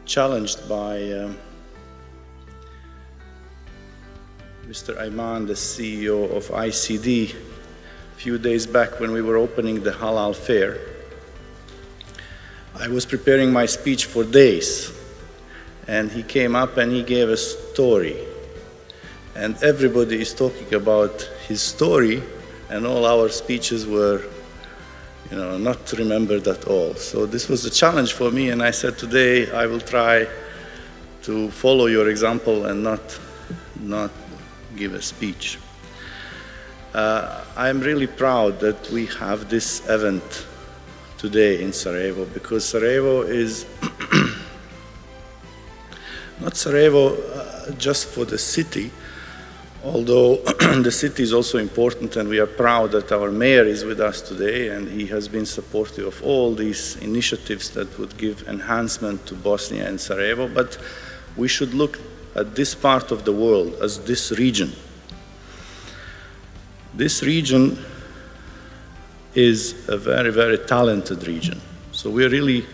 challenged by Mr. Ayman, the CEO of ICD, a few days back when we were opening the Halal Fair. I was preparing my speech for days, and he came up and he gave a story. And everybody is talking about his story, and all our speeches were, not remembered at all. So this was a challenge for me, and I said today I will try to follow your example and not give a speech. I'm really proud that we have this event today in Sarajevo, because Sarajevo is not Sarajevo just for the city, although the city is also important, and we are proud that our mayor is with us today, and he has been supportive of all these initiatives that would give enhancement to Bosnia and Sarajevo. But we should look at this part of the world as this region. This region is a very, very talented region. So we're really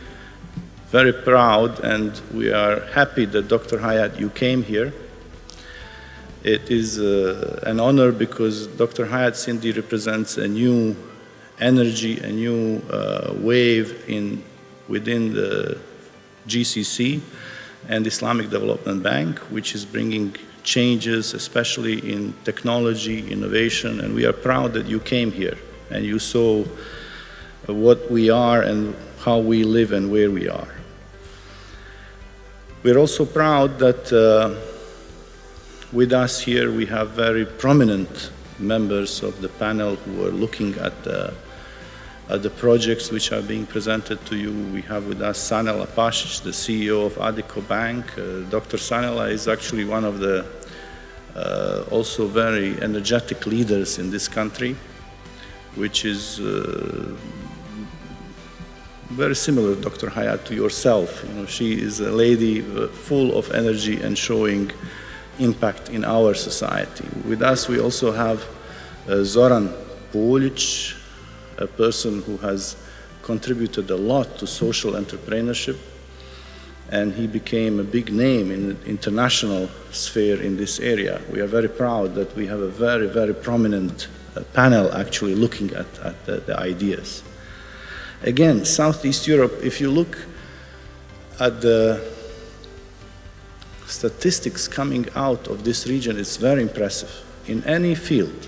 very proud, and we are happy that Dr. Hayat, you came here. It is an honor because Dr. Hayat Sindhi represents a new energy, a new wave within the GCC and Islamic Development Bank, which is bringing changes, especially in technology, innovation, and we are proud that you came here and you saw what we are and how we live and where we are. We're also proud that with us here we have very prominent members of the panel who are looking at the projects which are being presented to you. We have with us Sanela Pasic, the CEO of Addiko Bank. Dr. Sanela is actually one of the also very energetic leaders in this country, which is very similar, Dr. Hayat, to yourself. She is a lady full of energy and showing impact in our society. With us, we also have Zoran Puljic, a person who has contributed a lot to social entrepreneurship, and he became a big name in the international sphere in this area. We are very proud that we have a very, very prominent panel actually looking at the ideas. Again, Southeast Europe, if you look at the statistics coming out of this region, it's very impressive in any field.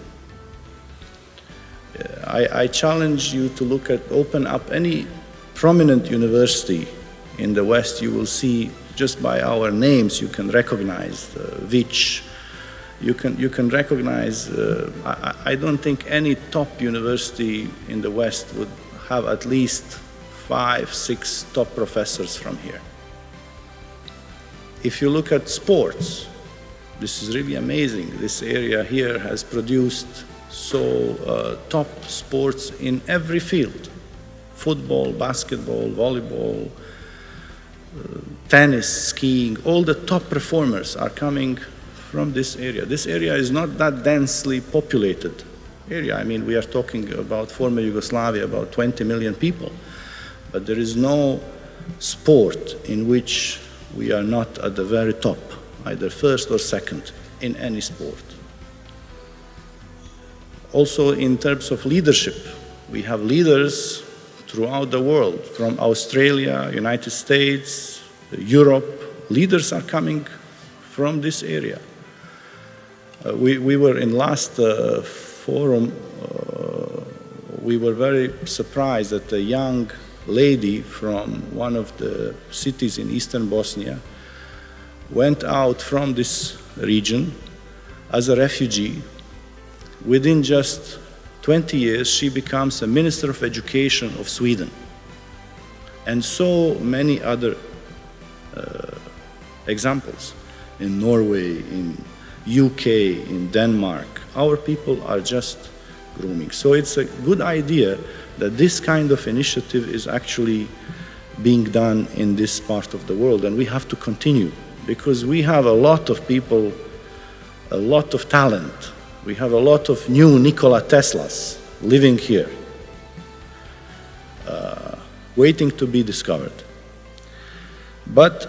I challenge you to open up any prominent university in the West. You will see, just by our names, you can recognize which. You can recognize, I don't think any top university in the West would have at least 5, 6 top professors from here. If you look at sports, this is really amazing. This area here has produced top sports in every field: football, basketball, volleyball, tennis, skiing. All the top performers are coming from this area. This area is not that densely populated area. I mean, we are talking about former Yugoslavia, about 20 million people, but there is no sport in which we are not at the very top, either first or second in any sport. Also, in terms of leadership, we have leaders throughout the world, from Australia, United States, Europe. Leaders are coming from this area. We were in last forum, we were very surprised that a young lady from one of the cities in eastern Bosnia went out from this region as a refugee. Within just 20 years, she becomes a Minister of Education of Sweden. And so many other examples in Norway, in UK, in Denmark. Our people are just grooming. So it's a good idea that this kind of initiative is actually being done in this part of the world, and we have to continue, because we have a lot of people, a lot of talent. We have a lot of new Nikola Teslas living here, waiting to be discovered. But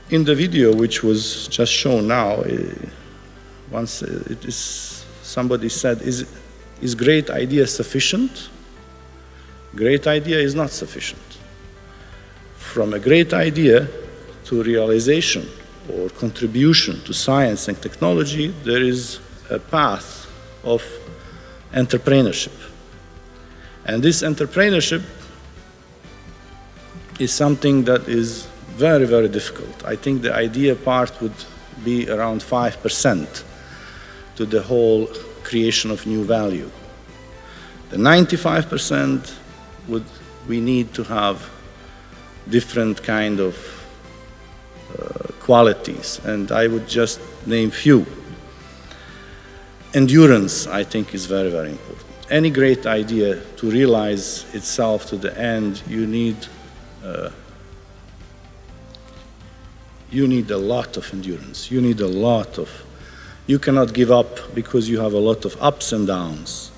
In the video which was just shown now, somebody said, is great idea sufficient? Great idea is not sufficient. From a great idea to realization or contribution to science and technology, there is a path of entrepreneurship. And this entrepreneurship is something that is very, very difficult. I think the idea part would be around 5% to the whole creation of new value. The 95% we need to have different kind of qualities, and I would just name few. Endurance, I think, is very, very important. Any great idea to realize itself to the end, you need a lot of endurance. You need a lot of, you cannot give up because you have a lot of ups and downs.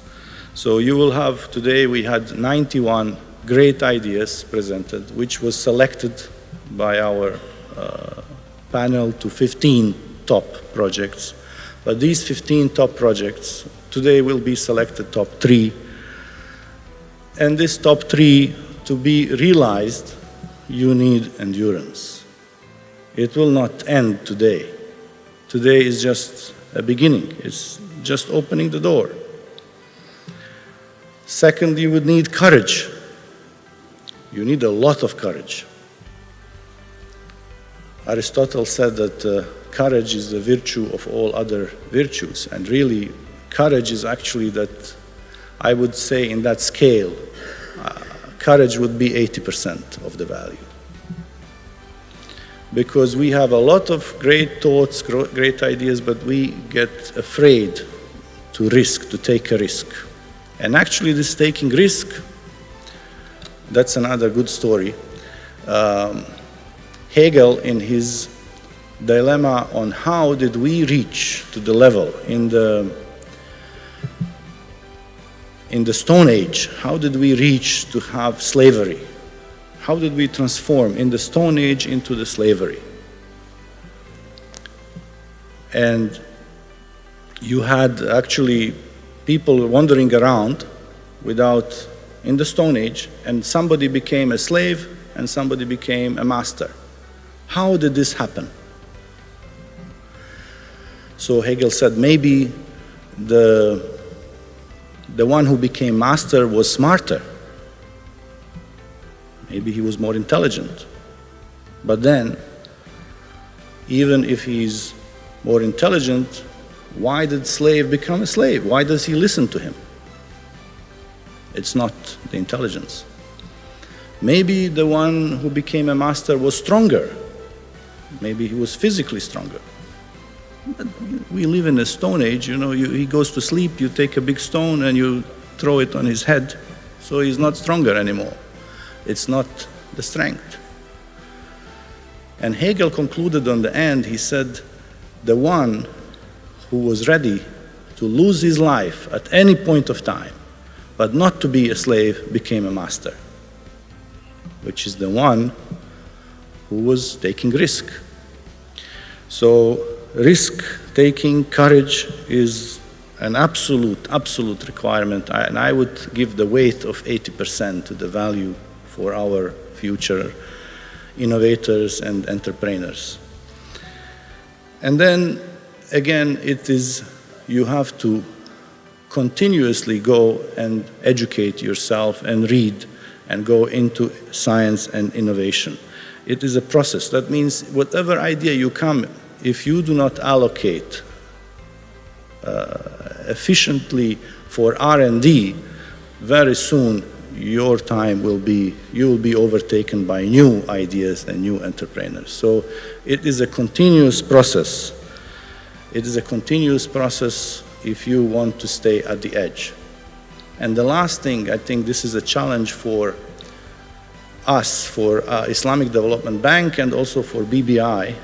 So you will have, today we had 91 great ideas presented, which was selected by our panel to 15 top projects. But these 15 top projects, today will be selected top 3. And this top 3, to be realized, you need endurance. It will not end today. Today is just a beginning. It's just opening the door. Second, you would need courage. You need a lot of courage. Aristotle said that courage is the virtue of all other virtues, and really courage is actually that, I would say in that scale, courage would be 80% of the value. Because we have a lot of great thoughts, great ideas, but we get afraid to risk, to take a risk. And actually this taking risk, that's another good story. Hegel, in his dilemma on how did we reach to the level in the Stone Age, how did we reach to have slavery? How did we transform in the Stone Age into the slavery? And you had actually people wandering around in the Stone Age, and somebody became a slave and somebody became a master. How did this happen? So Hegel said maybe the one who became master was smarter. Maybe he was more intelligent. But then, even if he's more intelligent, why did slave become a slave? Why does he listen to him? It's not the intelligence. Maybe the one who became a master was stronger. Maybe he was physically stronger. But we live in a Stone Age, he goes to sleep, you take a big stone and you throw it on his head, so he's not stronger anymore. It's not the strength. And Hegel concluded on the end, he said, the one who was ready to lose his life at any point of time, but not to be a slave, became a master, which is the one who was taking risk. So risk-taking, courage is an absolute requirement, and I would give the weight of 80% to the value for our future innovators and entrepreneurs. And then, again, you have to continuously go and educate yourself and read and go into science and innovation. It is a process. That means whatever idea you come, if you do not allocate efficiently for R&D, very soon your time will be overtaken by new ideas and new entrepreneurs. So it is a continuous process. It is a continuous process if you want to stay at the edge. And the last thing, I think this is a challenge for us, for Islamic Development Bank, and also for BBI,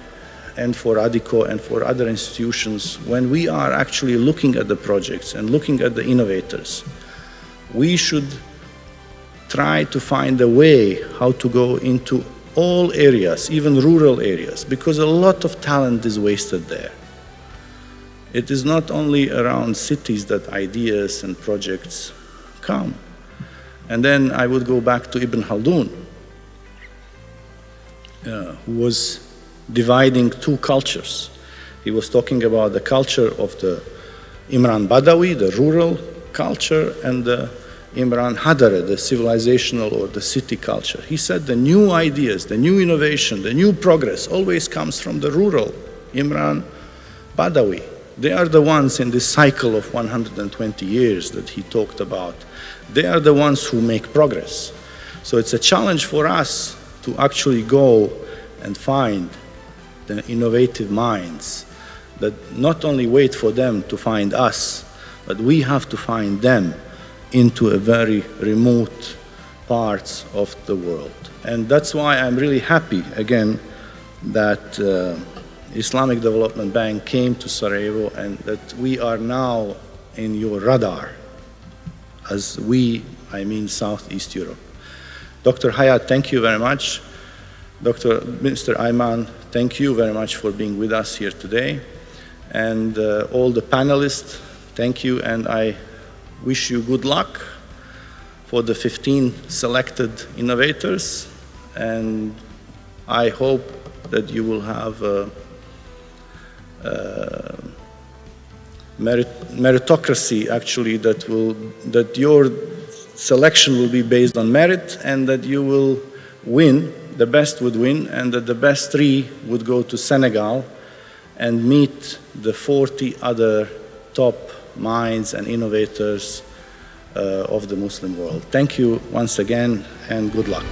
and for ADICO, and for other institutions. When we are actually looking at the projects and looking at the innovators, we should try to find a way how to go into all areas, even rural areas, because a lot of talent is wasted there. It is not only around cities that ideas and projects come. And then I would go back to Ibn Khaldun, who was dividing two cultures. He was talking about the culture of the Imran Badawi, the rural culture, and the Imran Hadare, the civilizational or the city culture. He said the new ideas, the new innovation, the new progress always comes from the rural Imran Badawi. They are the ones in this cycle of 120 years that he talked about. They are the ones who make progress. So it's a challenge for us to actually go and find the innovative minds that not only wait for them to find us, but we have to find them into a very remote parts of the world. And that's why I'm really happy, again, that Islamic Development Bank came to Sarajevo and that we are now in your radar. As we, I mean Southeast Europe. Dr. Hayat, thank you very much. Mr. Ayman, thank you very much for being with us here today. And all the panelists, thank you, and I wish you good luck for the 15 selected innovators, and I hope that you will have meritocracy, actually, that your selection will be based on merit, and that you will win, the best would win, and that the best 3 would go to Senegal and meet the 40 other top minds and innovators of the Muslim world. Thank you once again, and good luck.